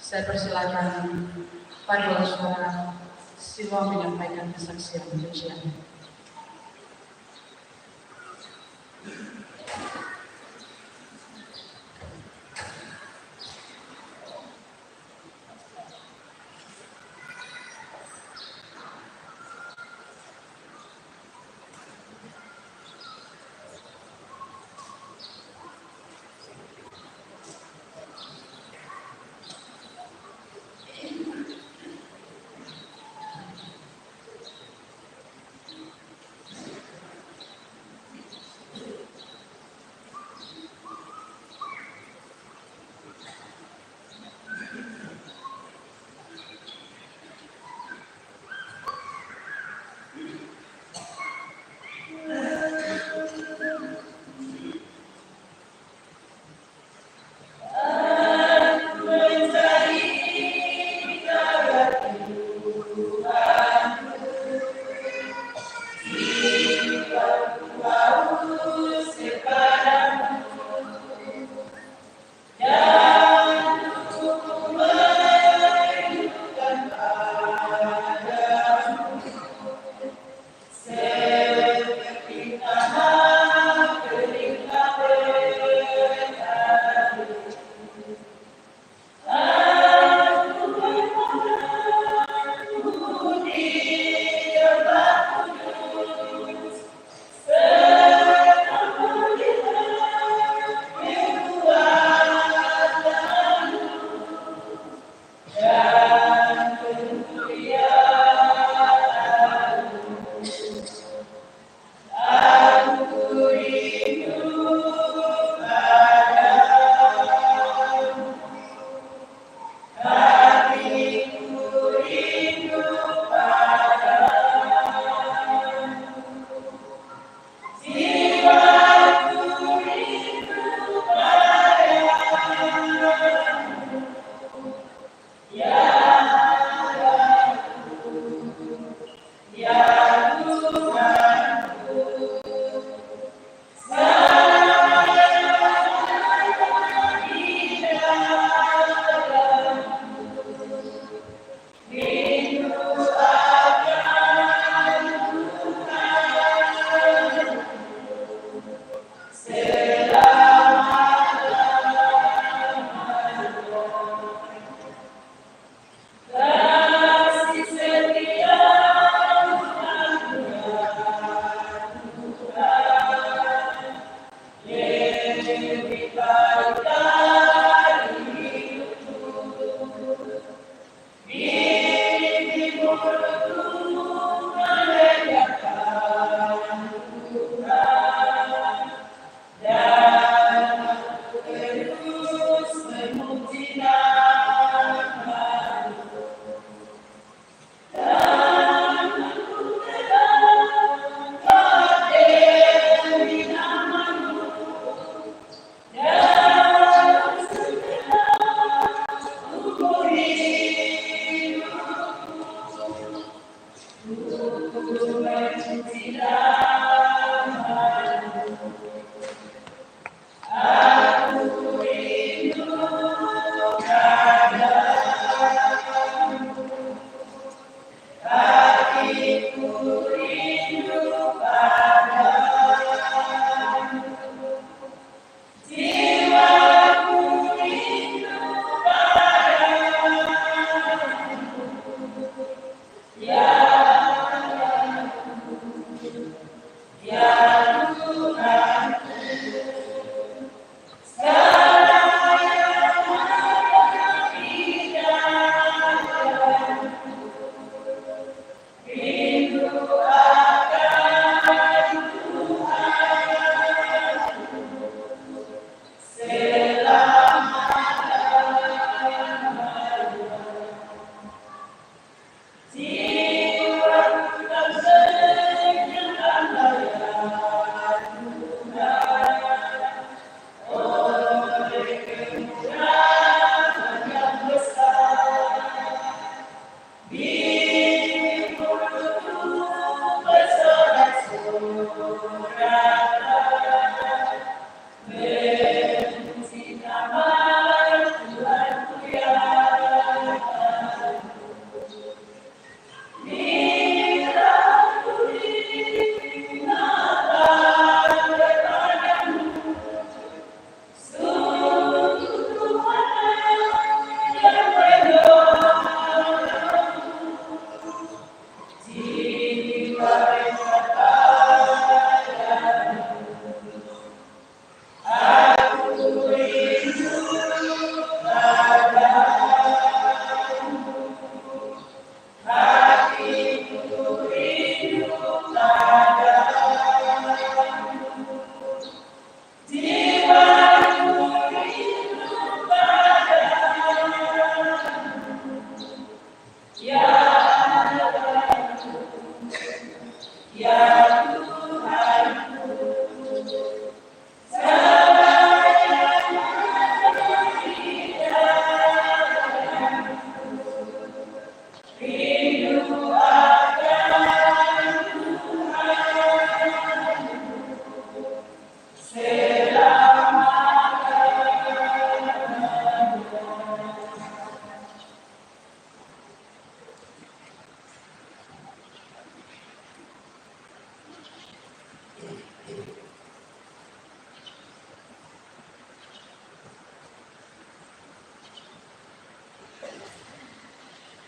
Saya persilakan paduan suara Siwa menyampaikan kesaksian pujian.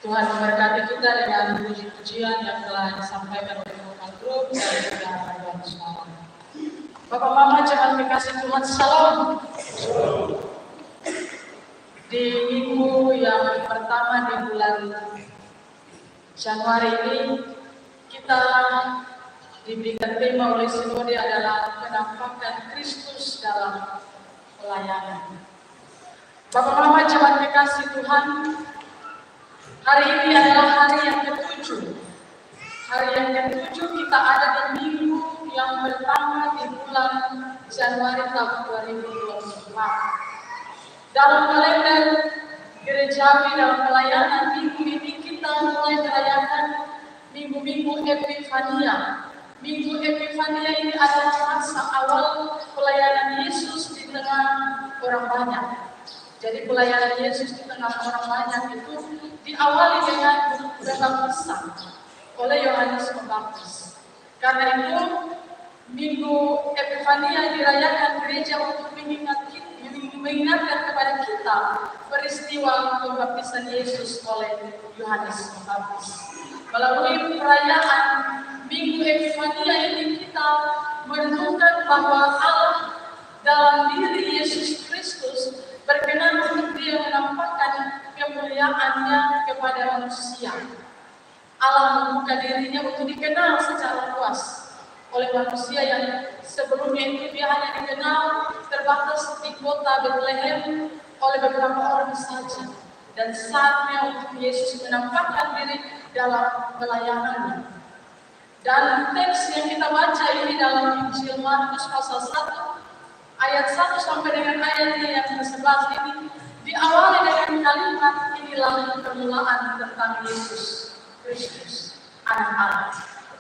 Tuhan memberkati kita dengan puji-pujian yang telah disampaikan oleh vokal grup dan juga paduan suara. Bapak Mama jangan dikasih Tuhan salam. Di minggu yang pertama di bulan Januari ini kita diberikan tema oleh Sinode adalah penampakan Kristus dalam pelayanan. Bapak Mama jangan dikasih Tuhan, hari ini adalah hari yang ke-7. Hari yang ke-7 kita ada di minggu yang pertama di bulan Januari tahun 2024. Dalam kalender gerejawi dalam pelayanan minggu ini kita mulai merayakan minggu-minggu Epifania. Minggu Epifania ini adalah masa awal pelayanan Yesus di tengah orang banyak. Jadi pelayanan Yesus di tengah orang banyak itu diawali dengan berbaptisan oleh Yohanes Pembaptis. Karena itu minggu Epifania dirayakan gereja untuk mengingatkan kepada kita peristiwa pembaptisan Yesus oleh Yohanes Pembaptis. Melalui perayaan minggu Epifania ini kita merenungkan bahwa Allah dalam diri Yesus Kristus berkenan untuk Dia menampakkan kemuliaannya kepada manusia. Allah membuka dirinya untuk dikenal secara luas oleh manusia yang sebelumnya itu dia hanya dikenal terbatas di kota Bethlehem oleh beberapa orang saja. Dan saatnya untuk Yesus menampakkan diri dalam pelayanannya. Dan teks yang kita baca ini dalam Injil Markus pasal 1 ayat 1 sampai dengan ayat yang ke-11 ini diawali dengan kalimat inilah permulaan tentang Yesus Kristus, Anak Allah.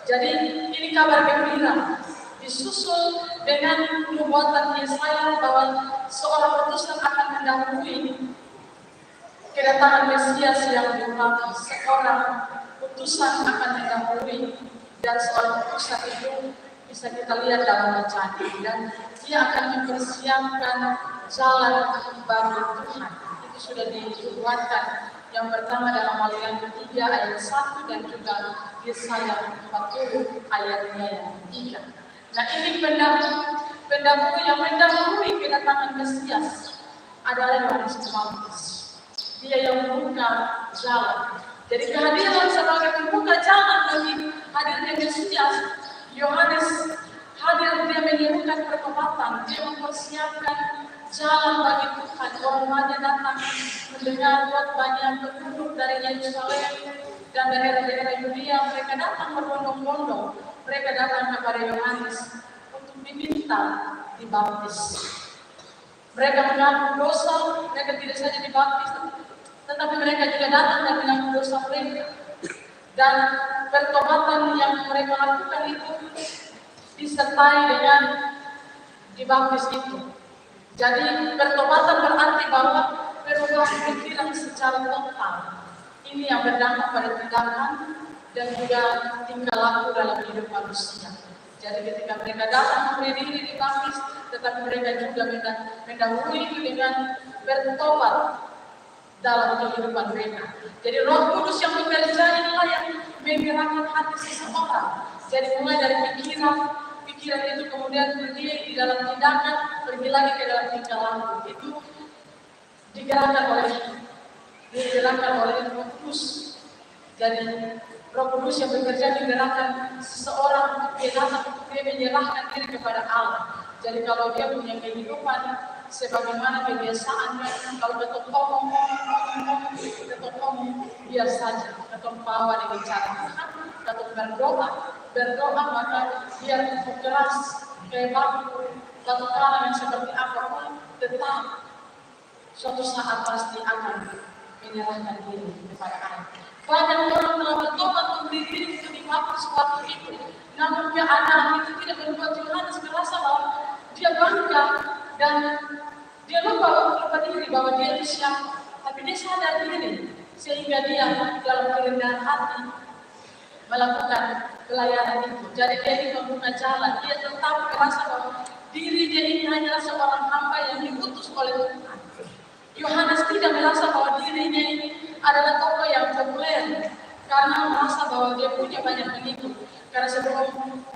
Jadi ini kabar gembira disusul dengan nubuatan Yesaya bahwa seorang utusan akan mendahului kedatangan Mesias yang diurapi. Seorang utusan akan mendahului dan seorang utusan itu bisa kita lihat dalam bacaan ini dan dia akan mempersiapkan jalan bagi Tuhan. Itu sudah dinubuatkan yang pertama dalam Wahyu ketiga ayat 1 dan juga Yesaya 40 ayatnya yang ketiga. Nah ini pendahulu yang mendahului kedatangan Mesias adalah Yohanes Pembaptis. Dia yang membuka jalan. Jadi kehadiran sebagai pembuka jalan bagi hadirnya Mesias, Yohanes hadir, dia menyerukan pertobatan, dia mempersiapkan jalan bagi Tuhan. Orang banyak datang mendengar banyak penduduk dari Yerusalem dan daerah-daerah Yudea, mereka datang berbondong-bondong, mereka datang kepada Yohanes untuk diminta dibaptis. Mereka mengaku dosa, mereka tidak saja dibaptis, tetapi mereka juga datang dan mengaku dosa mereka. Dan pertobatan yang mereka lakukan itu disertai dengan dibaptis itu. Jadi pertobatan berarti bahwa perubahan pikiran secara total. Ini yang berdampak pada tindakan dan juga tingkah laku dalam hidup manusia. Jadi ketika mereka datang memberi diri dibaptis, tetapi mereka juga mendahului itu dengan bertobat dalam kehidupan mereka. Jadi Roh Kudus yang bekerja inilah yang menggerakkan hati seseorang. Jadi mulai dari pikiran itu kemudian pergi di dalam tindakan, pergi lagi ke dalam tingkah laku. Itu digerakkan oleh Roh Kudus. Jadi Roh Kudus yang bekerja digerakkan seseorang untuk dia datang, untuk dia menyerahkan diri kepada Allah. Jadi kalau dia punya kehidupan sebagaimana kebiasaannya, kalau ketok ngomong, biar saja, ketok bawa dengan cara Tuhan, ketok berdoa maka biar itu keras, kayak batu, kalah yang seperti apapun, tetap suatu saat pasti akan menyerahkan diri kepada Allah. Banyak orang telah bertobat untuk diri untuk dibaptis waktu itu, namun keadaan itu tidak membuat Yohanes merasa bahwa dia bangga dan dia lupa diri bahwa dia itu siapa, tapi dia sadar diri sehingga dia dalam kerendahan hati melakukan pelayanan itu. Jadi dia ini membuka jalan, dia tetap merasa bahwa diri dia ini hanyalah seorang hamba yang diutus oleh Tuhan. Yohanes tidak merasa bahwa dirinya ini adalah tokoh yang populer karena merasa bahwa dia punya banyak pengikut. Karena sebelum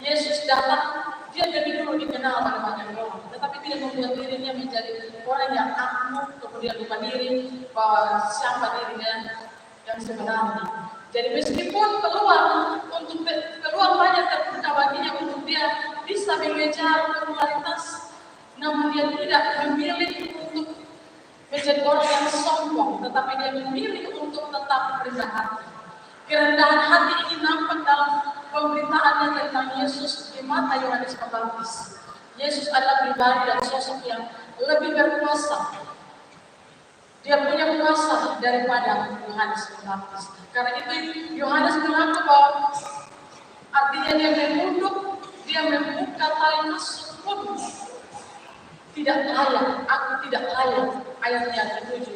Yesus datang, dia lebih dulu dikenal oleh banyak orang, tetapi tidak membuat dirinya menjadi orang yang angkuh, kemudian lupa diri bahwa siapa dirinya yang sebenarnya. Jadi meskipun peluang banyak terbuka baginya untuk dia bisa mengejar popularitas, namun dia tidak memilih untuk menjadi orang yang sombong, tetapi dia memilih untuk tetap rendah hati. Kerendahan hati ini nampak dalam pemberitaannya tentang Yesus di mata Yohanes Pembaptis. Yesus adalah pribadi dan sosok yang lebih berkuasa. Dia punya kuasa daripada Yohanes Pembaptis. Karena itu Yohanes mengaku bahwa artinya dia menunduk, dia membuka tali masuk pun tidak layak, aku tidak layak. Ayatnya ke-7.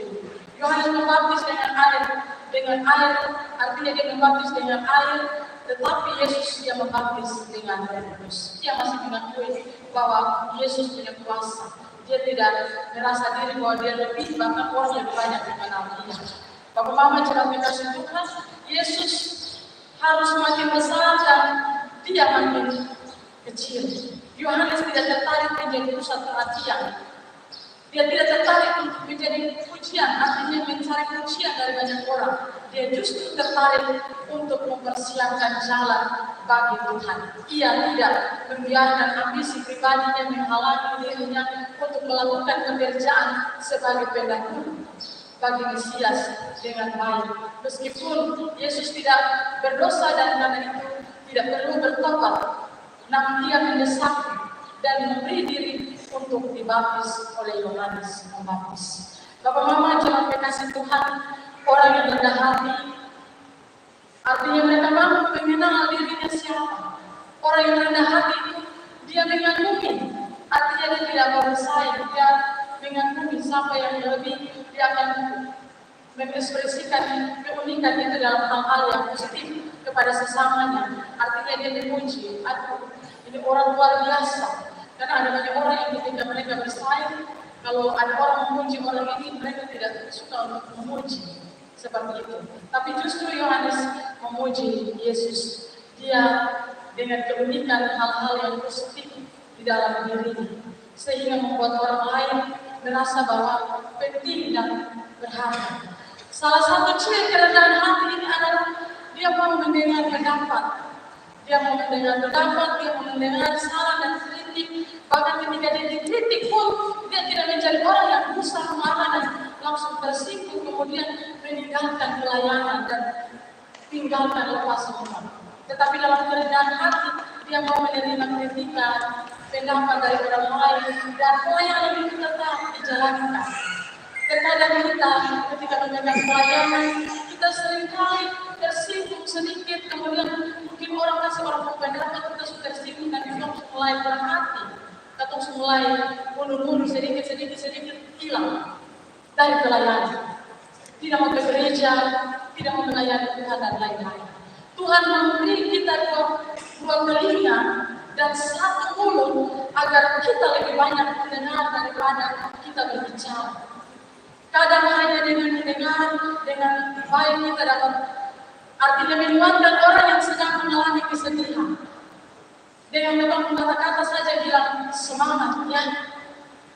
Yohanes Pembaptis dengan air, artinya dia membaptis dengan air, tetapi Yesus dia membaptis dengan Roh Kudus. Dia masih mengakui bahwa Yesus punya kuasa. Dia tidak merasa diri bahwa dia lebih, bahkan orang yang banyak mengenal dia. Bapak Mama jemaat kasih Tuhan, Yesus harus makin besar dan dia makin kecil. Yohanes tidak tertarik menjadi pusat perhatian. Dia tidak tertarik untuk menjadi pujian, artinya mencari pujian dari banyak orang. Dia justru tertarik untuk mempersiapkan jalan bagi Tuhan. Ia tidak membiarkan ambisi pribadinya menghalangi dirinya untuk melakukan pekerjaan sebagai pendahulu bagi Mesias dengan baik. Meskipun Yesus tidak berdosa dan karena itu tidak perlu bertobat, namun dia mendesak dan memberi diri untuk dibaptis oleh Yohanes Pembaptis. Bapak Mama jemaat kekasih Tuhan, orang yang rendah hati, artinya mereka mampu mengenal dirinya siapa. Orang yang rendah hati itu dia mengagumi, artinya dia tidak bersaing, dia mengagumi siapa yang lebih, dia akan mengekspresikan keunikan itu dalam hal-hal yang positif kepada sesamanya. Artinya dia memuji, aku ini orang luar biasa. Karena ada banyak orang yang ketika mereka bersaing, kalau ada orang memuji orang ini, mereka tidak suka untuk memuji seperti itu. Tapi justru Yohanes memuji Yesus. Dia dengan keunikan hal-hal yang positif di dalam dirinya, sehingga membuat orang lain merasa bahwa penting dan berharga. Salah satu ciri kerendahan hati ini adalah dia mau mendengar pendapat. Dia mau mendengar pendapat, dia mau mendengar saran dan kritik. Bahkan ketika dia dikritik pun, dia tidak menjadi orang yang berusaha marah dan langsung tersinggung, kemudian meninggalkan pelayanan dan tinggalkan lepas semua. Tetapi dalam kerendahan hati, dia mau menerima kritikan, pendapat dari orang lain, dan pelayanan itu tetap dijalankan. Terkadang kita ketika menjalankan pelayanan, kita seringkali tersinggung sedikit, kemudian mungkin orang kasih orang pendapat, kita sudah tersinggung dan kita mulai berhati, kita mulai mundur-mundur sedikit hilang dari pelayanan. Tidak mau ke gereja, tidak mau melayani Tuhan dan lain-lain. Tuhan memberi kita dua telinga dan satu mulut agar kita lebih banyak mendengar daripada kita berbicara. Kadang hanya dengan mendengar, dengan baik kita dapat artinya menguatkan orang yang sedang mengalami kesedihan. Dengan memang kata-kata saja bilang semangat ya,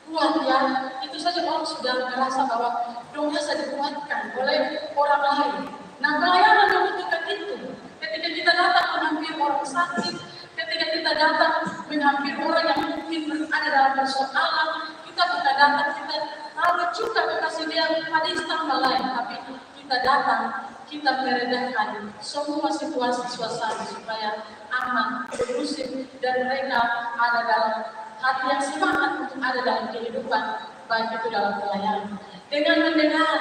kuat ya, itu saja orang sudah merasa bahwa dong bisa dikuatkan oleh orang lain. Nah, pelayanan membutuhkan itu. Ketika kita datang menghampiri orang sakit, ketika kita datang menghampiri orang yang mungkin ada dalam persoalan, kita bukan datang kita lalu juga kasih dia hadis tambah lain, tapi kita datang, kita merendahkan semua situasi suasana supaya aman, kondusif, dan mereka ada dalam hati yang semangat untuk ada dalam kehidupan, baik itu dalam pelayanan. Dengan mendengar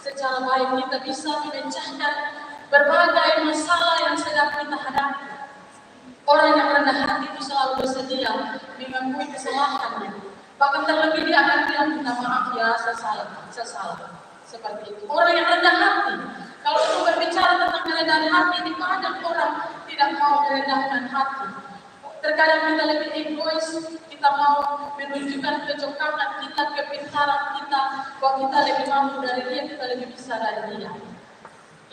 secara baik kita bisa memecahkan berbagai masalah yang sedang kita hadapi. Orang yang rendah hati itu selalu bersedia mengakui kesalahannya. Bahkan terlebih dia akan bilang minta maaf ya, saya salah. Seperti itu. Orang yang rendah hati, kalau itu berbicara tentang kerendahan hati, di mana orang tidak mau merendahkan hati. Terkadang kita lebih egois, kita mau menunjukkan kecocokan kita, kepintaran kita, bahwa kita lebih mampu dari dia, kita lebih bisa dari dia.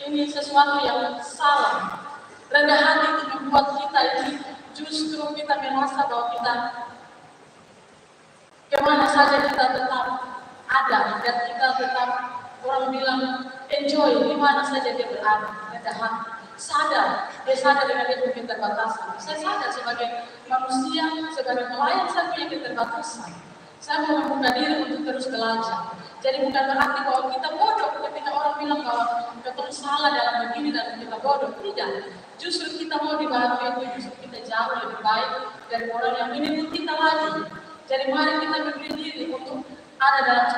ini sesuatu yang salah. Rendah hati itu membuat kita ini justru kita merasa bahwa kita kemana saja kita tetap ada dan kita tetap orang bilang enjoy di mana saja dia berada. Rendah hati, sadar, dia sadar dengan dia punya keterbatasan. Saya sadar sebagai manusia, sebagai pelayan saya punya keterbatasan. Saya mau membuka diri untuk terus belajar. Jadi bukan berarti bahwa kita bodoh ketika orang bilang bahwa kita salah dalam begini dan kita bodoh. Tidak. Justru kita mau dibantu itu justru kita jauh lebih baik dari orang yang menipu kita lagi. Jadi mari kita beri diri untuk ada dalam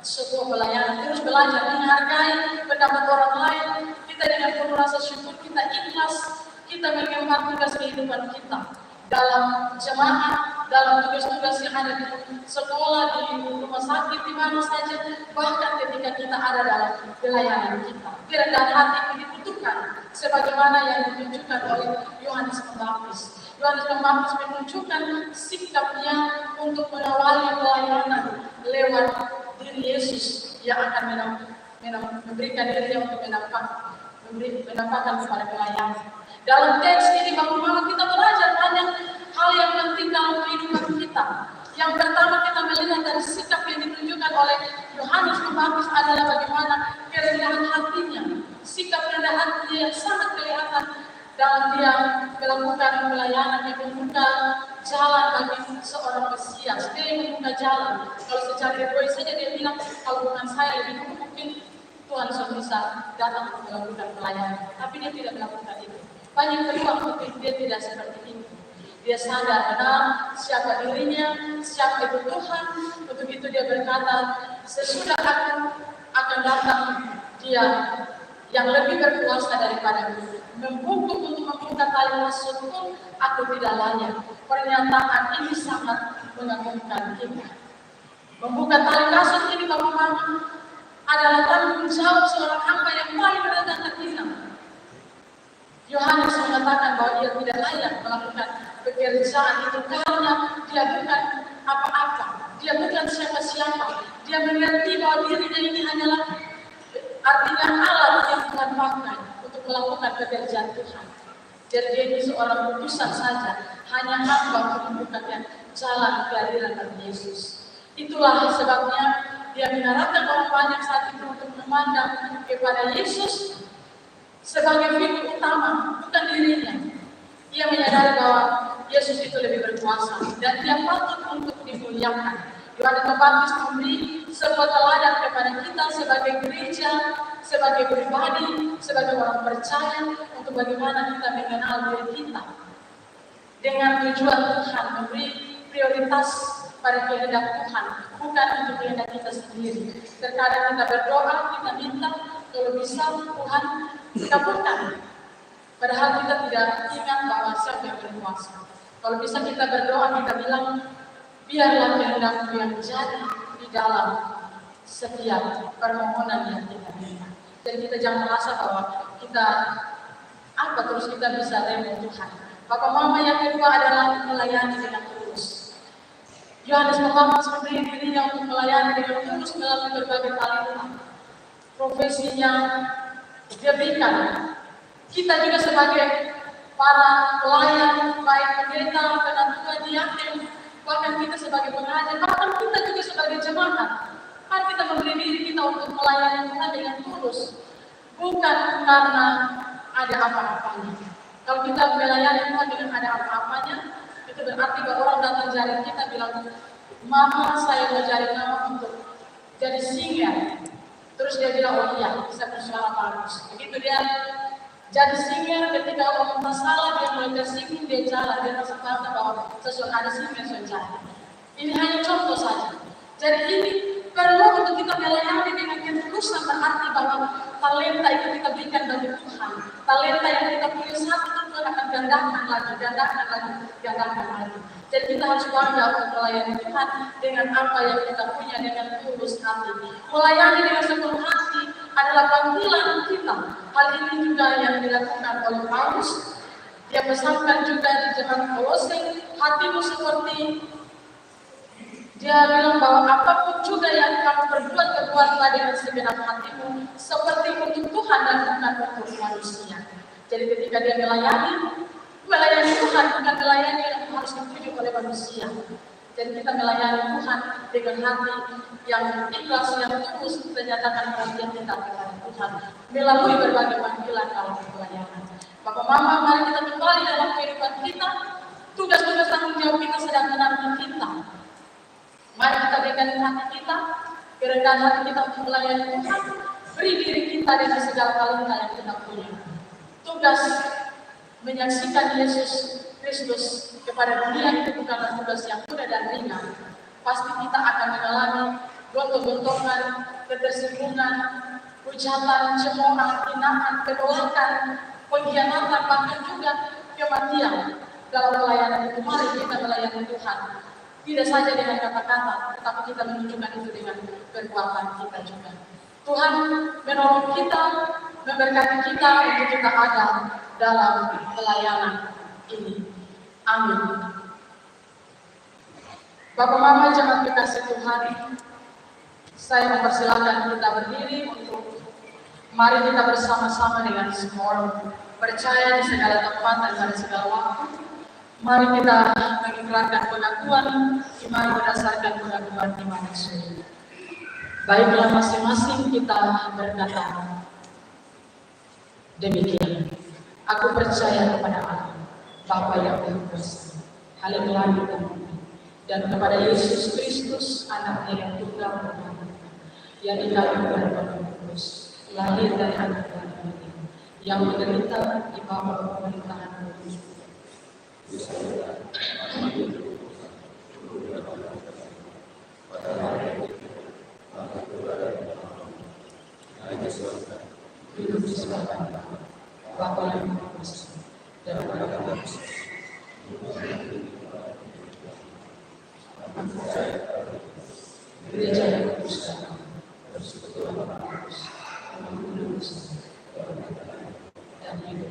sebuah pelayanan, terus belajar menghargai pendapat orang lain. Kita dengan penuh rasa syukur, kita ikhlas, kita mengemban tugas kehidupan kita dalam jemaat, dalam tugas-tugas yang ada di sekolah, di rumah sakit, di mana saja, bahkan ketika kita ada dalam pelayanan kita. Kerendahan hati itu dibutuhkan, sebagaimana yang ditunjukkan oleh Yohanes Pembaptis. Yohanes Pembaptis menunjukkan sikapnya untuk mengawali pelayanan lewat diri Yesus yang akan memberikan dirinya untuk menampakkan kepada pelayan. Dalam teks ini bagaimana kita belajar banyak hal yang penting dalam kehidupan kita. Yang pertama kita melihat dari sikap yang ditunjukkan oleh Yohanes Pembaptis adalah bagaimana kerendahan hatinya. Sikap rendah hati yang sangat kelihatan dalam dia melakukan pelayanan, yang membuka jalan bagi seorang Mesias. Dia membuka jalan. Kalau secara egois saja dia bilang, kalau bukan saya lebih dulu mungkin Tuhan sudah bisa datang untuk melakukan pelayanan. Tapi dia tidak melakukan itu. Banyak peluang tapi dia tidak seperti itu. Dia sadar benar siapa dirinya, siapa itu Tuhan. Untuk itu dia berkata, sesudah aku akan datang dia yang lebih berkuasa daripada aku. Membungkuk untuk membuka tali kasut pun aku tidak layak. Pernyataan ini sangat mengagumkan kita. Membuka tali kasut ini bagaimana adalah tanggung jawab seorang hamba yang paling rendah terhina. Yohanes mengatakan bahwa dia tidak layak melakukan pekerjaan itu karena dia bukan apa-apa, dia bukan siapa-siapa. Dia mengerti bahwa dirinya ini hanyalah artinya alat yang Tuhan pakai untuk melakukan pekerjaan Tuhan. Jadi dia ini seorang utusan saja, hanya hamba untuk membukakan jalan kehadiran Tuhan Yesus. Itulah sebabnya dia mengharapkan orang banyak saat itu untuk memandang kepada Yesus sebagai figur utama, bukan dirinya. Ia menyadari bahwa Yesus itu lebih berkuasa dan dia patut untuk dimuliakan. Yohanes Pembaptis memberi sebuah teladan kepada kita sebagai gereja, sebagai pribadi, sebagai orang percaya untuk bagaimana kita mengenal diri kita. Dengan tujuan Tuhan memberi prioritas pada kehendak Tuhan, bukan untuk kehendak kita sendiri. Terkadang kita berdoa, kita minta, kalau bisa Tuhan kabulkan. Padahal kita tidak ingat bahwa siapa yang berkuasa. Kalau bisa kita berdoa, kita bilang, biarlah kehendakmu yang jadi di dalam setiap permohonan yang kita minta. Jadi kita jangan merasa bahwa kita apa terus kita bisa remeh Tuhan. Bapak Mama yang kedua adalah melayani dengan tulus. Yohanes Pembaptis memberi dirinya untuk melayani dengan tulus melalui berbagai talenta. Profesinya dia berikan. Kita juga sebagai para pelayan, baik pendeta, penatua, diaken, bahkan kita sebagai pengajar, bahkan kita juga sebagai jemaat, mari kita memberi diri kita untuk melayani Tuhan dengan tulus, bukan karena ada apa-apanya. Kalau kita melayani Tuhan dengan ada apa-apanya, itu berarti bahwa orang datang cari kita bilang, Mama saya mau cari kamu untuk jadi singer. Terus dia bilang, oh iya, bisa bersuara bagus. Begitu dia jadi singer, ketika orang minta salah, dia mulai tersinggung, dia jalan, dia merasa bangga bahwa sesuatu ada singer sejarah. Ini hanya contoh saja. Jadi ini perlu untuk kita melayani dengan ketulusan, berarti bahwa talenta itu kita berikan bagi Tuhan. Talenta yang kita punya satu Tuhan akan gandakan lagi. Jadi kita harus bangga untuk melayani Tuhan dengan apa yang kita punya dengan tulus hati. Melayani dengan sepenuh hati adalah panggilan kita. Hal ini juga yang dilakukan oleh Paulus. Dia pesankan juga di jemaat Kolose, hatimu seperti dia bilang bahwa apapun juga yang kamu perbuatlah dengan segenap hatimu seperti untuk Tuhan dan bukan untuk manusia. Jadi ketika dia melayani Tuhan bukan melayani yang harus dipuji oleh manusia. Jadi kita melayani Tuhan dengan hati yang ikhlas, yang tulus, menyatakan perhatian kita kepada Tuhan melalui berbagai panggilan dalam pelayanan. Bapak Mama, mari kita kembali dalam kehidupan kita. Tugas-tugas tanggung jawab kita sedang menanti kita. Mari kita berikan hati kita, kerendahan hati kita untuk melayani Tuhan. Beri diri kita dengan segala talenta yang kita punya. Tugas menyaksikan Yesus Kristus kepada dunia itu bukanlah tugas yang mudah dan ringan. Pasti kita akan mengalami gontok-gontokan, ketersinggungan, ucapan, cemoohan, hinaan, penolakan, pengkhianatan, bahkan juga kematian. Dalam pelayanan itu, mari kita melayani Tuhan. Tidak saja dengan kata-kata, tetapi kita menunjukkan itu dengan perbuatan kita juga. Tuhan menolong kita, memberkati kita untuk kita ada dalam pelayanan ini. Amin. Bapak Mama jemaat kekasih Tuhan, saya mempersilakan kita berdiri untuk mari kita bersama-sama dengan semua orang percaya di segala tempat dan pada segala waktu. Mari kita mengikrarkan pengakuan iman berdasarkan pengakuan iman Yesus. Baiklah masing-masing kita berkata demikian. Aku percaya kepada Allah, Bapa yang Maha Kuasa, Halik langit dan bumi, dan kepada Yesus Kristus, Anaknya yang tunggal dan Bapa, yang dikandung dari Roh Kudus, lahir dari anak laki-laki, yang menderita di bawah pemerintahan Roh Kudus. Hidup di sebelah Bapa yang Maha Kuasa dan Bapa Gereja yang kudus bersekutu Bapa Kudus, dan hidup.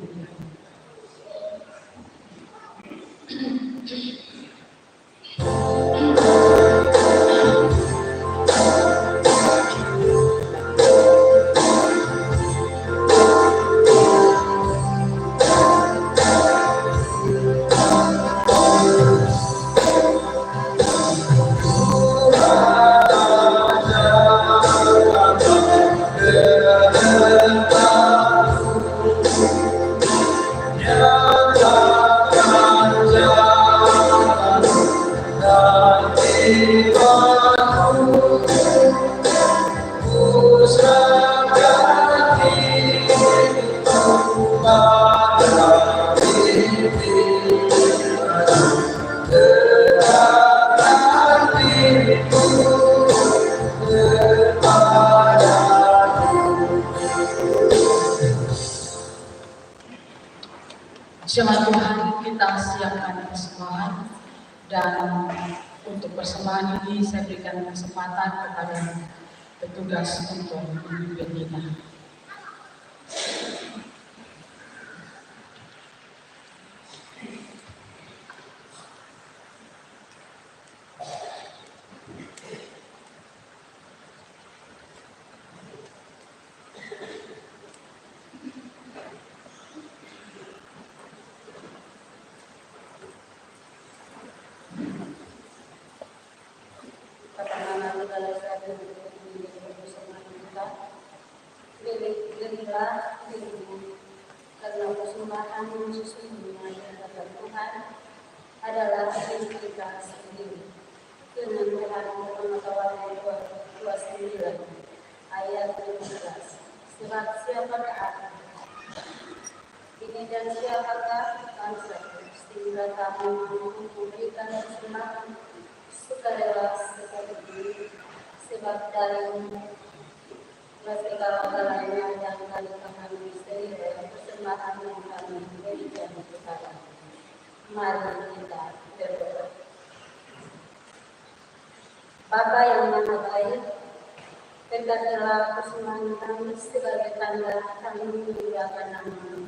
Jemaat Tuhan, kita siapkan persembahan, dan untuk persembahan ini saya berikan kesempatan kepada petugas untuk memimpin kita. Karena persembahan yang sesungguhnya dihadapan Tuhan adalah diri kita sendiri. Dengan Tuhan pengetahuan yang 29 ayat 15. Sebab siapakah aku? Ini dan siapakah bangsa sehingga kamu memberikan persembahan sukarela seperti ini? Sebab dari segala-galanya yang kami pahami sehingga persembahan yang kami berikan kepada. Mari kita berdoa. Bapa yang Maha Baik, berkatilah persembahan kami sebagai tanda kami memuliakan nama-Mu.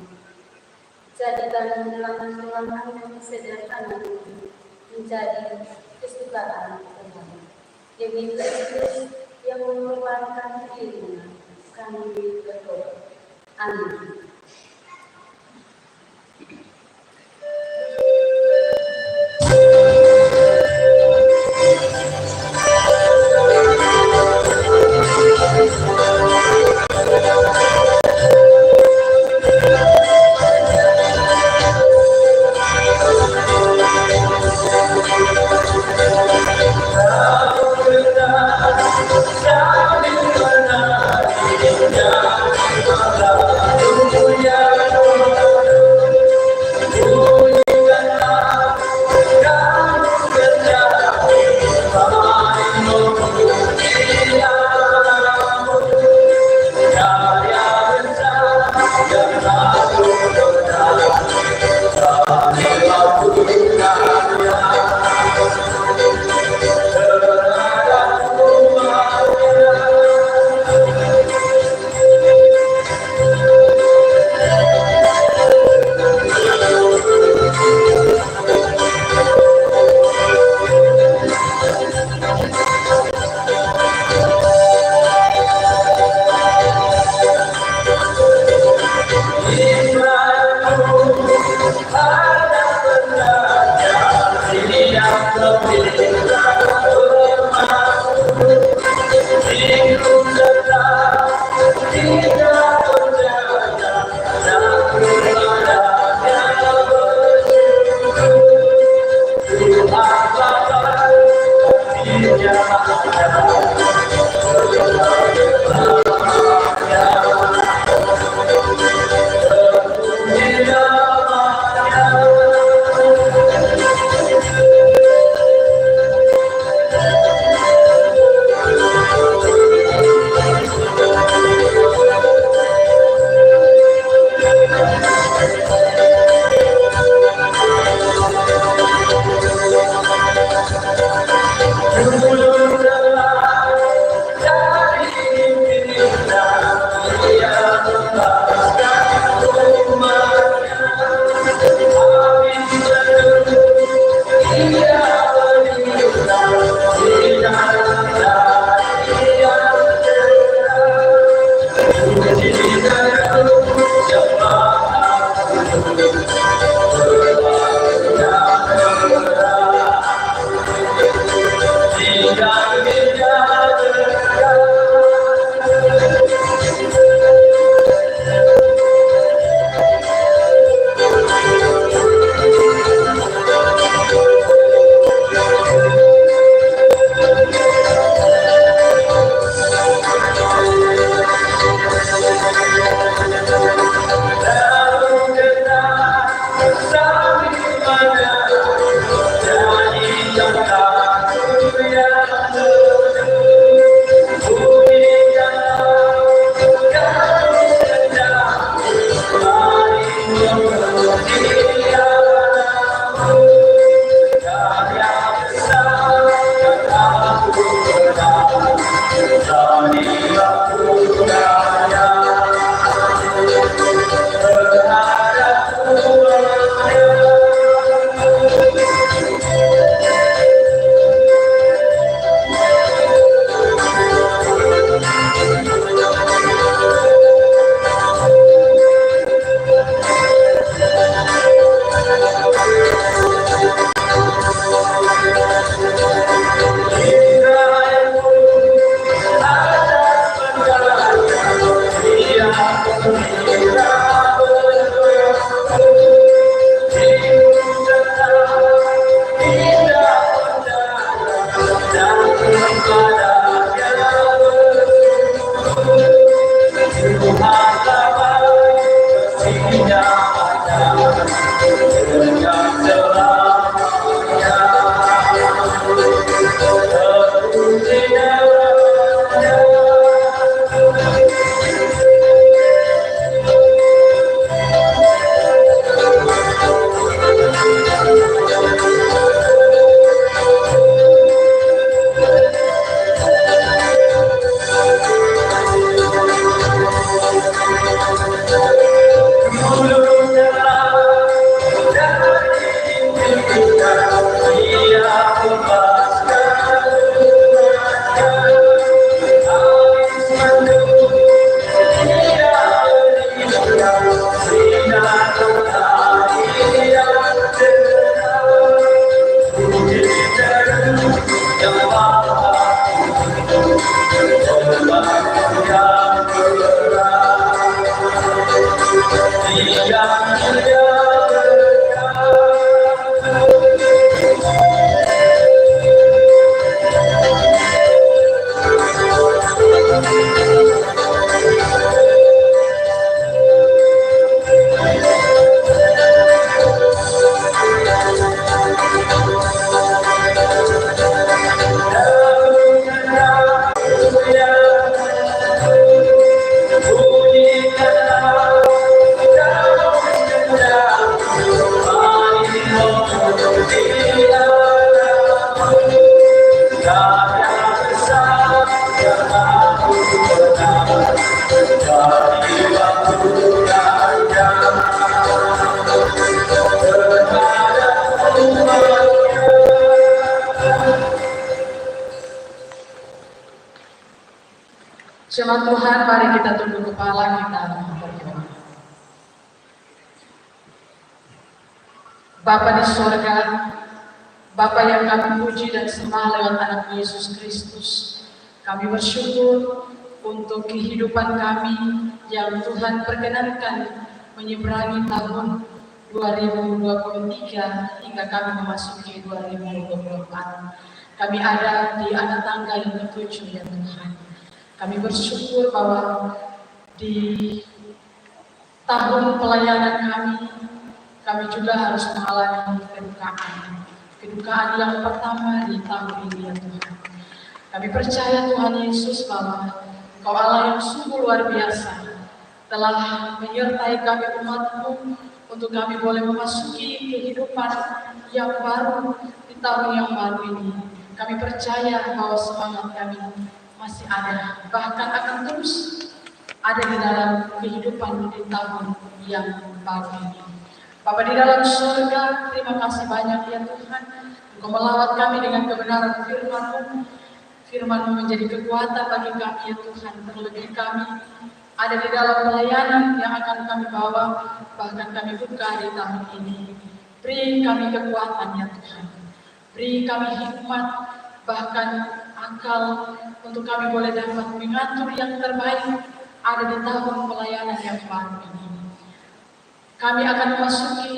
Jadikan bilangan-bilangan yang sederhana ini menjadi kesukaan Tuhan. Demi Kristus yang mengorbankan dirinya, kami berdoa. Amin. Jemaat Tuhan, mari kita tunduk kepala kita berdoa. Bapa di surga, Bapa yang kami puji dan sembah lewat anak Yesus Kristus, kami bersyukur untuk kehidupan kami yang Tuhan perkenankan menyeberangi tahun 2023 hingga kami memasuki 2024. Kami ada di anak tangga yang ke-7 ya Tuhan. Kami bersyukur bahwa di tahun pelayanan kami juga harus mengalami kedukaan. Kedukaan yang pertama di tahun ini ya Tuhan. Kami percaya Tuhan Yesus bahwa Engkau Allah yang sungguh luar biasa telah menyertai kami umat-Mu untuk kami boleh memasuki kehidupan yang baru di tahun yang baru ini. Kami percaya bahwa semangat kami masih ada, bahkan akan terus ada di dalam kehidupan di tahun yang baru ini. Bapa di dalam surga, terima kasih banyak ya Tuhan, Engkau melawat kami dengan kebenaran firman-Mu. Firman-Mu menjadi kekuatan bagi kami ya Tuhan, terlebih kami ada di dalam pelayanan yang akan kami bawa, bahkan kami buka di tahun ini. Beri kami kekuatan ya Tuhan, beri kami hikmat, bahkan akal untuk kami boleh dapat mengatur yang terbaik ada di tahun pelayanan yang baru ini. Kami akan memasuki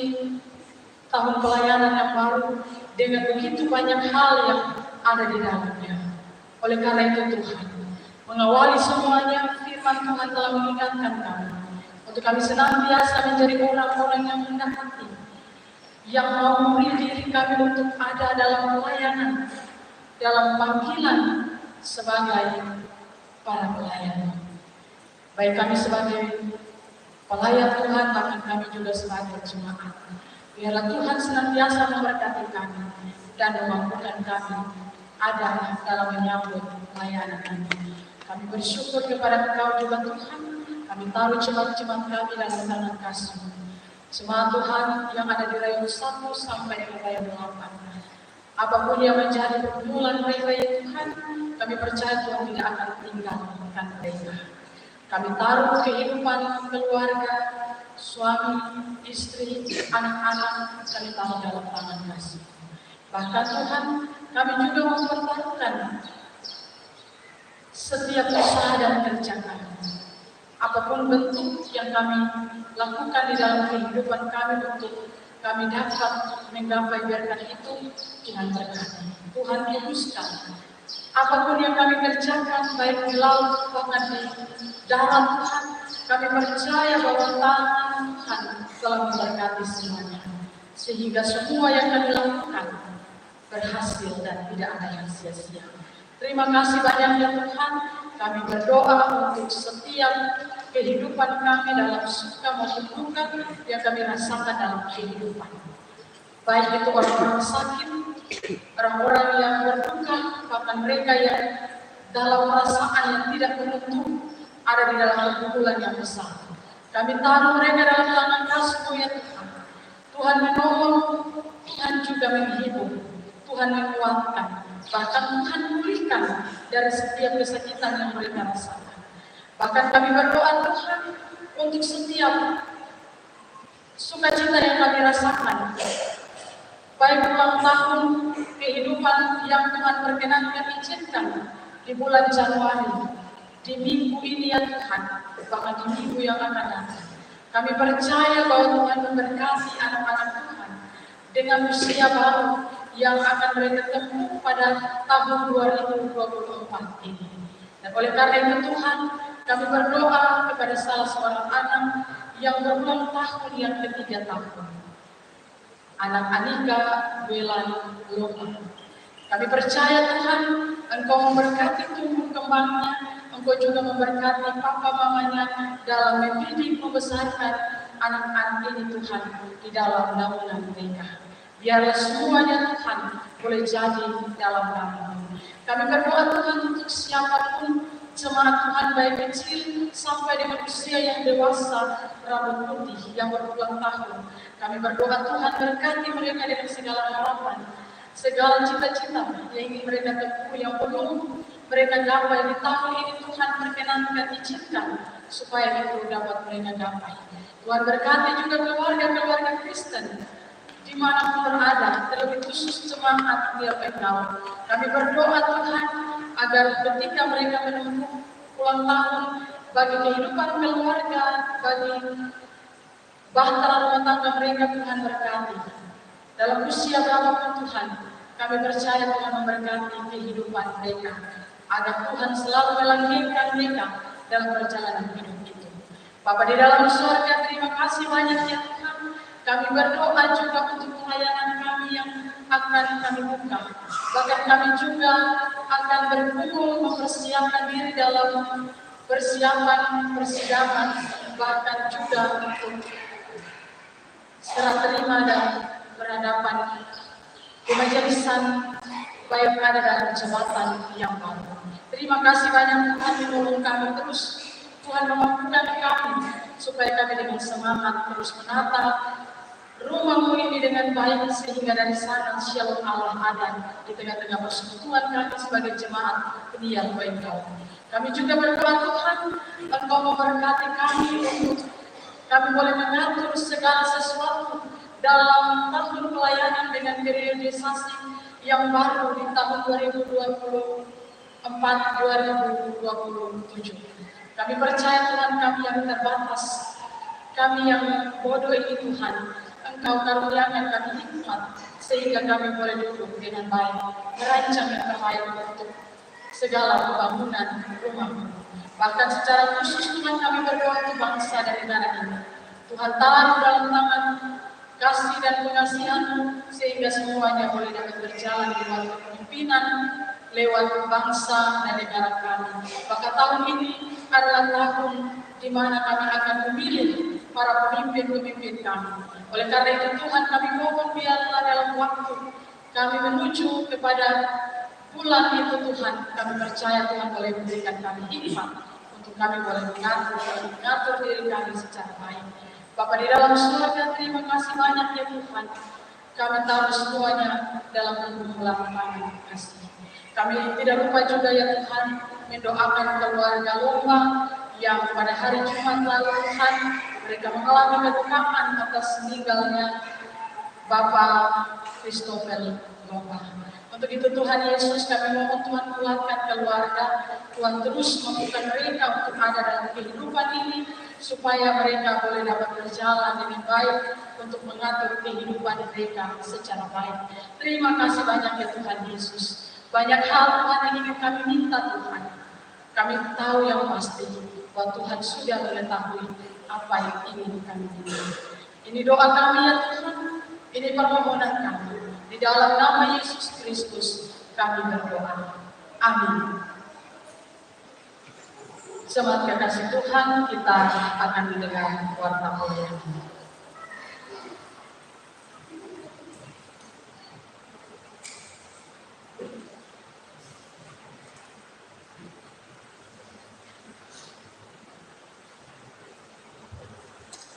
tahun pelayanan yang baru dengan begitu banyak hal yang ada di dalamnya. Oleh karena itu Tuhan, mengawali semuanya firman Tuhan telah mengingatkan kami untuk kami senantiasa menjadi orang-orang yang rendah hati, yang mau memberi diri kami untuk ada dalam pelayanan, dalam panggilan sebagai para pelayan. Baik kami sebagai pelayan Tuhan, bahkan kami juga sebagai jemaat. Biarlah Tuhan senantiasa memberkati kami dan memampukan kami ada dalam menyambut pelayanan ini. Kami bersyukur kepada Engkau juga Tuhan. Kami taruh jemaat-jemaat kami dalam tangan kasih-Mu. Jemaat Tuhan yang ada di rayon 1 sampai ke rayon 8. Apapun yang menjadi pergumulan mereka ya Tuhan, kami percaya Tuhan tidak akan tinggalkan mereka. Kami taruh kehidupan keluarga, suami, istri, anak-anak, kami taruh dalam tangan kasih. Bahkan Tuhan, kami juga mempertaruhkan setiap usaha dan kerja kami. Apapun bentuk yang kami lakukan di dalam kehidupan kami untuk kami dapat menggapai berkat itu dengan berkat Tuhan kuduskan. Apapun yang kami kerjakan, baik di laut bahkan di darat Tuhan, kami percaya bahwa tangan Tuhan telah memberkati semuanya, sehingga semua yang kami lakukan berhasil dan tidak ada yang sia-sia. Terima kasih banyak ya Tuhan. Kami berdoa untuk setiap kehidupan kami dalam suka maupun duka yang kami rasakan dalam kehidupan. Baik itu orang-orang sakit, orang-orang yang berduka, bahkan mereka yang dalam perasaan yang tidak menentu ada di dalam pergumulan yang besar. Kami taruh mereka dalam tangan kasih-Mu ya Tuhan. Tuhan menolong, Tuhan juga menghibur, Tuhan menguatkan, bahkan Tuhan pulihkan dari setiap kesakitan yang mereka rasakan. Bahkan kami berdoa Tuhan untuk setiap sukacita yang kami rasakan, baik ulang tahun kehidupan yang Tuhan perkenankan izinkan di bulan Januari, di minggu ini ya Tuhan, bahkan di minggu yang akan datang. Kami percaya bahwa Tuhan memberkati anak-anak Tuhan dengan usia baru yang akan mereka tempuh pada tahun 2024 ini. Dan oleh karena itu Tuhan, kami berdoa kepada salah seorang anak yang berulang tahun yang ketiga tahun. Anak Anika Belan Loma. Kami percaya Tuhan, Engkau memberkati tumbuh kembangnya, Engkau juga memberkati papa mamanya dalam mendidik membesarkan anak-anak ini Tuhan di dalam naungan mereka. Biarlah semuanya Tuhan boleh jadi dalam nama-Mu. Kami berdoa Tuhan untuk siapapun jemaat Tuhan baik kecil sampai dengan usia yang dewasa, rambut putih yang berulang tahun. Kami berdoa Tuhan berkati mereka dengan segala harapan, segala cita-cita yang ingin mereka tempuh yang belum mereka gapai di tahun ini. Tuhan perkenankan, izinkan supaya itu dapat mereka gapai. Tuhan berkati juga keluarga-keluarga Kristen dimanapun berada, terlebih khusus jemaat di Engkau. Kami berdoa Tuhan agar ketika mereka menempuh ulang tahun bagi kehidupan keluarga, bagi bahtera rumah tangga mereka, Tuhan berkati. Dalam usia berapapun Tuhan, kami percaya Tuhan memberkati kehidupan mereka, agar Tuhan selalu melanggengkan mereka dalam perjalanan hidup itu. Bapa di dalam surga, terima kasih banyak ya Tuhan. Kami berdoa juga untuk pelayanan kami yang akan kami buka. Bahkan kami juga akan berkumpul mempersiapkan diri dalam persiapan persidangan, bahkan juga untuk serah terima dan berhadapan di majelisan baik ada dalam jabatan yang baru. Terima kasih banyak Tuhan, menolong kami terus. Tuhan memampukan kami supaya kami dengan semangat terus menata rumah-Mu ini dengan baik, sehingga dari sana Shalom Allah ada di tengah-tengah persekutuan kami sebagai jemaat pendiam Engkau. Kami juga berdoa Tuhan, Engkau memberkati kami untuk kami boleh mengatur segala sesuatu dalam tahun pelayanan dengan periodisasi yang baru di tahun 2024-2027. Kami percaya Tuhan, kami yang terbatas, kami yang bodoh ini Tuhan, Engkau karuniakan kami hikmat sehingga kami boleh duduk dengan baik, merancang yang terbaik untuk segala pembangunan rumah-Mu. Bahkan secara khusus Tuhan, kami berdoa untuk bangsa dan negara ini. Tuhan taruh dalam tangan kasih dan pengasihan-Mu sehingga semuanya boleh dapat berjalan di bawah kepemimpinan lewat bangsa dan negara kami. Maka tahun ini adalah tahun di mana kami akan memilih para pemimpin-pemimpin kami. Oleh karena itu Tuhan, kami mohon biarlah dalam waktu kami menuju kepada bulan itu Tuhan, kami percaya Tuhan boleh memberikan kami hikmat untuk kami boleh mengatur diri kami secara baik. Bapa di dalam surga, terima kasih banyak ya Tuhan. Kami tahu semuanya dalam genggaman kami kasih. Kami tidak lupa juga ya Tuhan mendoakan keluarga Loma yang pada hari Jumat lalu Tuhan mereka mengalami kedukaan atas meninggalnya Bapak Christopher Loma. Untuk itu Tuhan Yesus, kami mohon Tuhan kuatkan keluarga, Tuhan terus mampukan mereka untuk ada dalam kehidupan ini, supaya mereka boleh dapat berjalan dengan baik untuk mengatur kehidupan mereka secara baik. Terima kasih banyak ya Tuhan Yesus. Banyak hal Tuhan yang ingin kami minta Tuhan. Kami tahu yang pasti bahwa Tuhan sudah mengetahui apa yang ingin kami minta. Ini doa kami ya Tuhan, ini permohonan kami. Di dalam nama Yesus Kristus kami berdoa. Amin. Selamat kekasih Tuhan, kita akan mendengar warta pelayanan.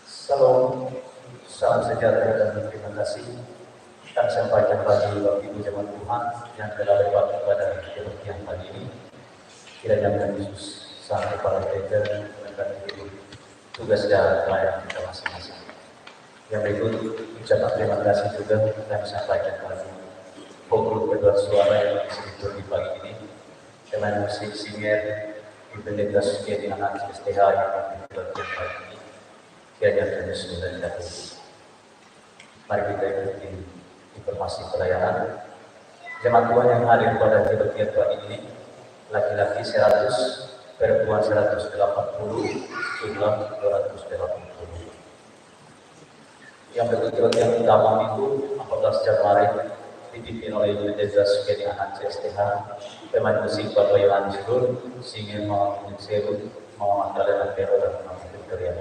Salam, salam sejahtera dan terima kasih. Kami sampaikan bagi Bapak Ibu jemaat Tuhan yang telah lewat pada kebaktian pagi ini. Kiranya Tuhan Yesus Sang Kepala Gereja memberkati tugas dan pelayanan kita masing-masing. Yang berikut ucapan terima kasih juga kami sampaikan bagi pokok kedua suara yang disebut di pagi ini dengan musik singer di pendeta Sugiati Anak STH yang kebaktian pagi ini. kiranya menyusul dan dahulu. Mari kita ikuti informasi pelayanan. Jemaat Tuhan yang hadir pada kebaktian Tuhan ini, laki-laki 100, perempuan 180, jumlah 280. Yang berikut yang utama Minggu 14 Januari dipimpin oleh Ibu Deza Sugeni Anak CSTH, pemain musik Bapak Yohan Jurul, singin Mama Seru, Mama Magdalena Vero dan Mama Victoria.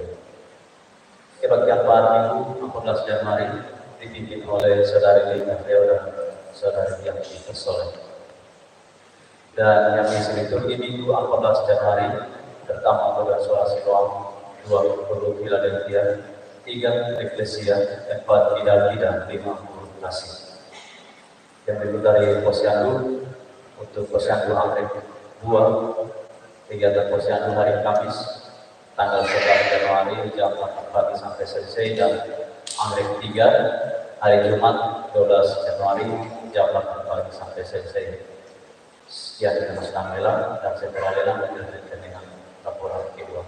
Kebaktian pada Minggu 14 Januari dipimpin oleh Saudari Lina Vero dan Saudari Yanti Persoleh. Dan yang misi liturgi Minggu 14 Januari pertama organisasi Siloam, 20 Philadelphia, 3 Eklesia, 4 Bidagi dan 5 Kasih. Yang berikut dari Posyandu, untuk Posyandu Anggrek 2, kegiatan Posyandu hari Kamis tanggal 11 Januari jam 4 pagi sampai selesai, dan Anggrek 3 hari Jumat 12 Januari jam 8 pagi sampai selesai. Sekian dengan senang lelang dan setelah lelang dilanjutkan dengan laporan kedua.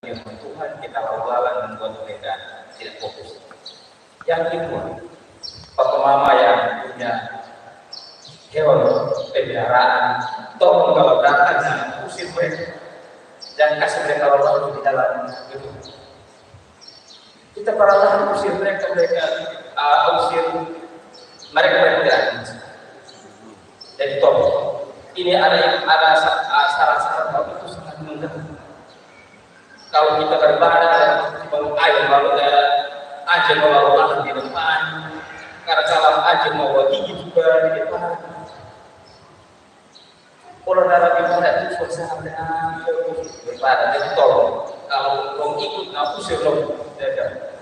firman Tuhan, kita lalu-lalang membuat mereka tidak fokus. Yang kedua, papa mama yang punya hewan peliharaan, tolong kalau datang jangan usir mereka, jangan kasih mereka lalu di dalam gedung. Kita para lalu usir mereka usir mereka tidak. Jadi tolong, ini ada syarat-syarat kalau itu sangat mengganggu. Kalau kita beribadah dan baru air baru aja mau lalu di depan, karena kalau aja mau gigi juga di depan. Kalau dalam ibadah itu suasana beribadah, jadi tolong kalau mau ikut usir jaga.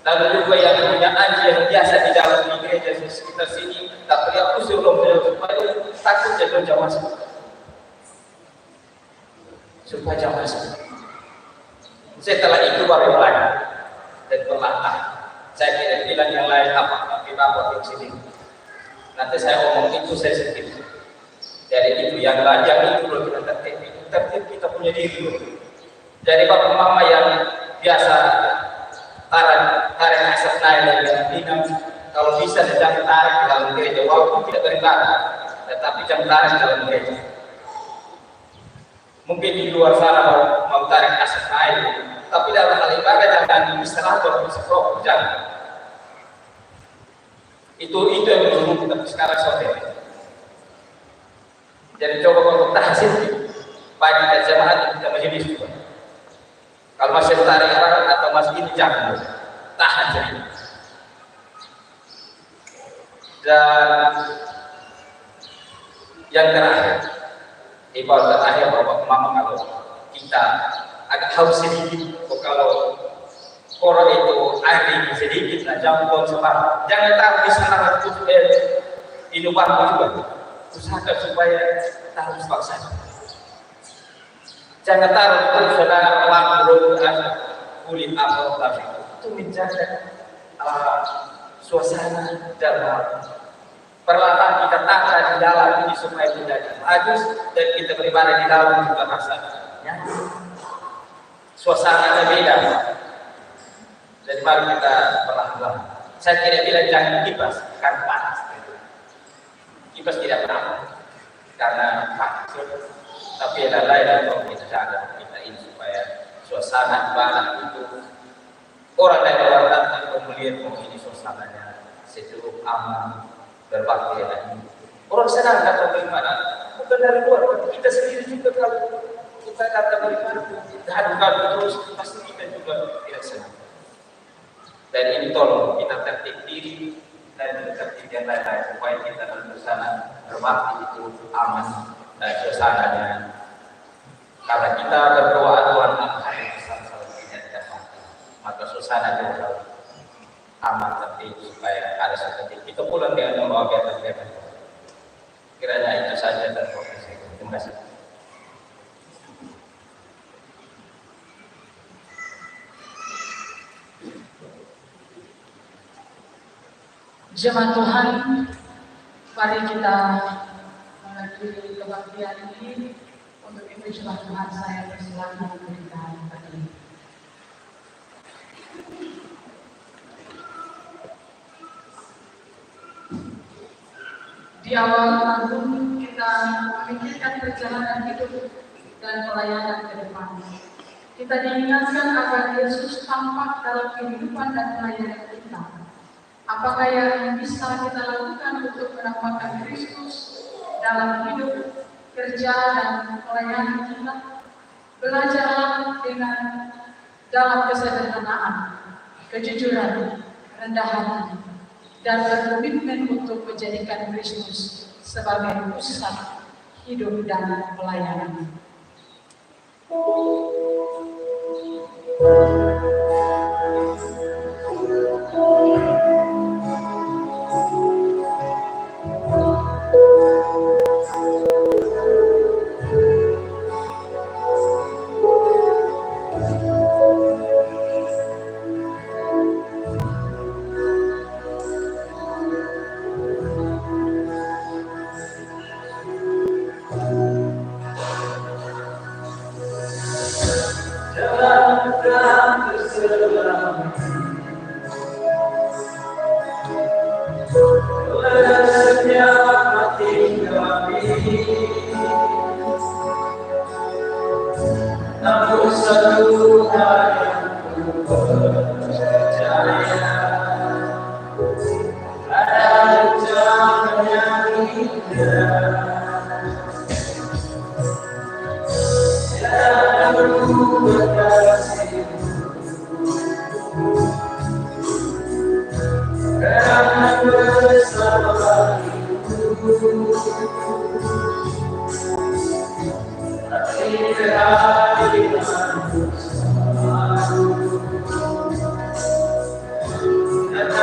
Lalu juga yang punya anjing yang biasa di dalam gereja sekitar sini, tapi dia usir supaya takut jauh masuk, supaya jauh masuk. Setelah itu baru yang lain dan perlahan. Saya tidak bilang yang lain apa, kita buat di sini. Nanti saya ngomong itu saya sedikit. Jadi itu yang itu loh kita tertib kita punya diri loh. Jadi bapak mama yang biasa tarik asap naik dan minum, kalau bisa jangan tarik di dalam gereja walaupun tidak beribadah, tetapi jangan tarik di dalam gereja. Mungkin di luar sana mau tarik asap naik, tapi dalam hal ibadah jangan istirahat atau bersekrok, jangan. Itu yang belum kita sekarang sore. Jadi coba untuk tahsin pagi dan jamaah kita majelis juga. Kalau masih tarik atau masih ini jangan tahan jadi. Dan yang terakhir, ibadah terakhir bapak mama kalau kita agak haus sedikit, kalau orang itu air sedikit, nah jangan sebar. Jangan taruh di sana ini waktu juga. Usahakan supaya taruh paksa. Jangan taruh itu saudara waktu kulit atau tapi itu menjaga suasana dalam perlahan kita tata di dalam ini supaya menjadi bagus dan kita beribadah di dalam juga rasanya suasananya beda. Jadi mari kita perlahan-lahan. Saya tidak bilang jangan kipas karena panas. Kipas tidak pernah karena panas. Tapi ada lain yang kita jaga kita ini supaya suasana ibadah itu orang dari luar datang melihat ini suasananya sejuk aman berbakti lagi. Orang senang datang beribadah bukan dari luar, kita sendiri juga kalau kita datang beribadah hadukan terus pasti kita juga tidak senang. Dan ini tolong kita tertib diri dan tertib yang lain supaya kita dalam suasana berbakti itu aman dan suasananya. Karena kita berdoa Tuhan akan bersama-sama tidak dapat, maka suasana juga aman tertib supaya ada seperti kita pulang dengan membawa biar. Kiranya itu saja dan profesi. Terima kasih. Jemaat Tuhan, mari kita menghadiri kebaktian ini. Untuk itu jemaat Tuhan saya persilakan memberikan bagi. Di awal tahun kita memikirkan perjalanan hidup dan pelayanan ke depan. Kita diingatkan agar Yesus tampak dalam kehidupan dan pelayanan kita. Apakah yang bisa kita lakukan untuk menampakkan Kristus dalam hidup, kerja, dan pelayanan kita? Belajarlah dengan dalam kesederhanaan, kejujuran, rendah hati, dan berkomitmen untuk menjadikan Kristus sebagai pusat hidup dan pelayanan. jalan terselam, lesnya hati kami, namun satu hal yang ku percaya, ada ucapan yang indah, tiada perlu berkasih, karena bersamamu hati kehadiranmu selalu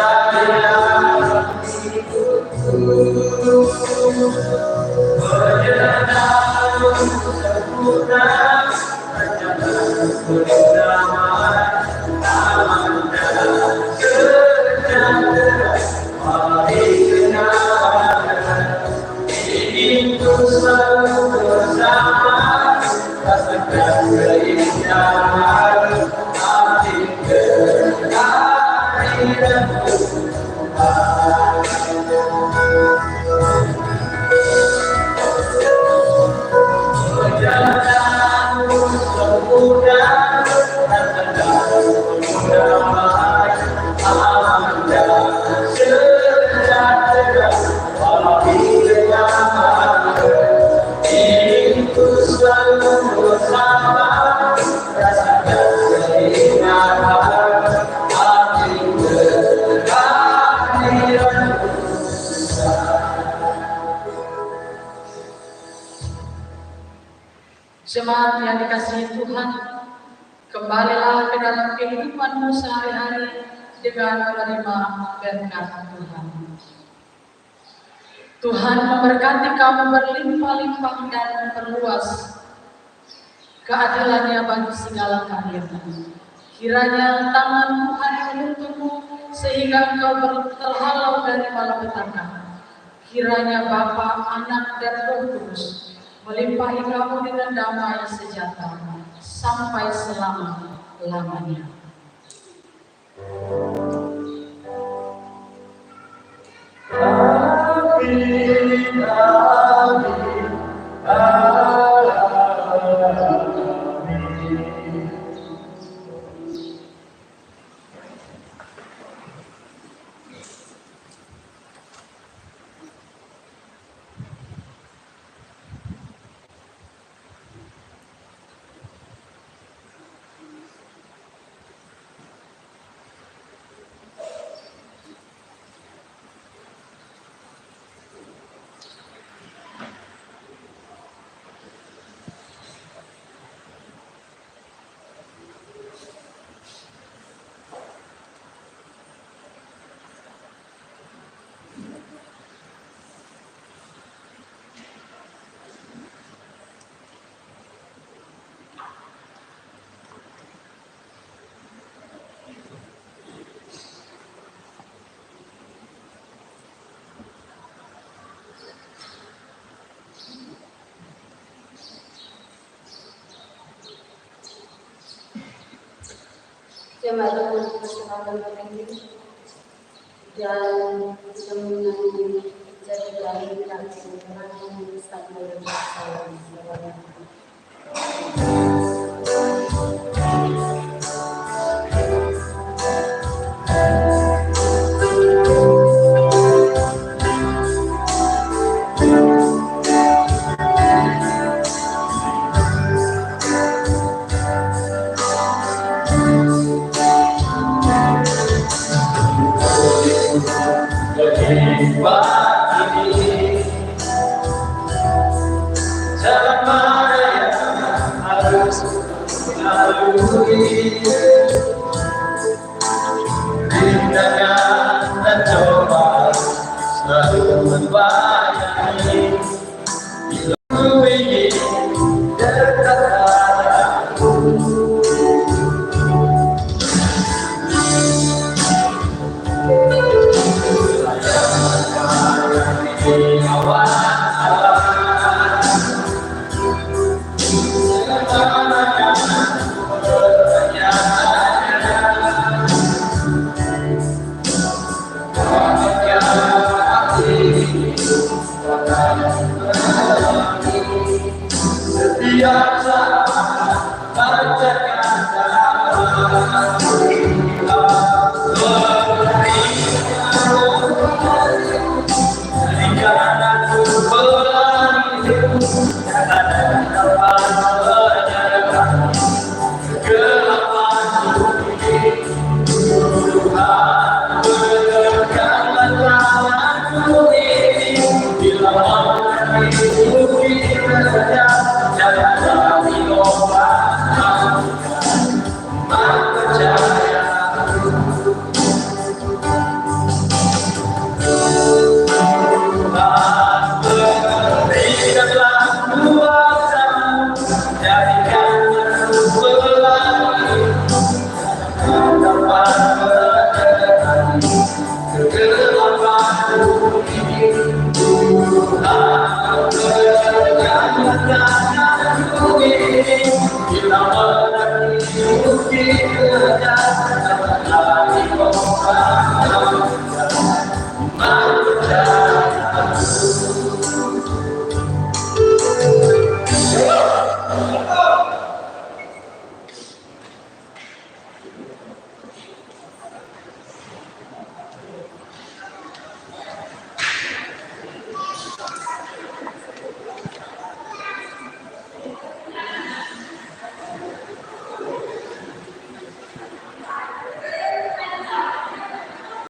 dalam hidupku, perjalananmu sempurna, perjalanan berdamai, aman dan sejahtera. Mari kenangan ingin ku selalu bersama, rasakan keindahan hati kehadiranmu. Perjalananmu sempurna, rasakan berdamai, aman dan sejahtera. Mari kenangan ingin ku selalu bersama, rasakan keindahan hati kehadiranmu. Jemaat yang dikasihi Tuhan, kembalilah ke dalam kehidupanmu sehari-hari dengan menerima berkat Tuhan. Tuhan memberkati kamu berlimpah-limpah dan memperluas keadilannya bagi segala kalian. Kiranya tangan Tuhan menuntunmu sehingga engkau terhalau dari malapetaka. Kiranya Bapa, Anak, dan Roh Kudus melimpahi kamu dengan damai sejahtera sampai selama-lamanya. Amin, amin, amin. Jemaat yang bersama ini dan mengenai jadikan kaki orang sambil bersalam. Jalan mana yang harus lalui, rintangan dan cobaan selalu membayangi. Bila ku ingin dekat padamu, di awan alam, segala yang Tuhan.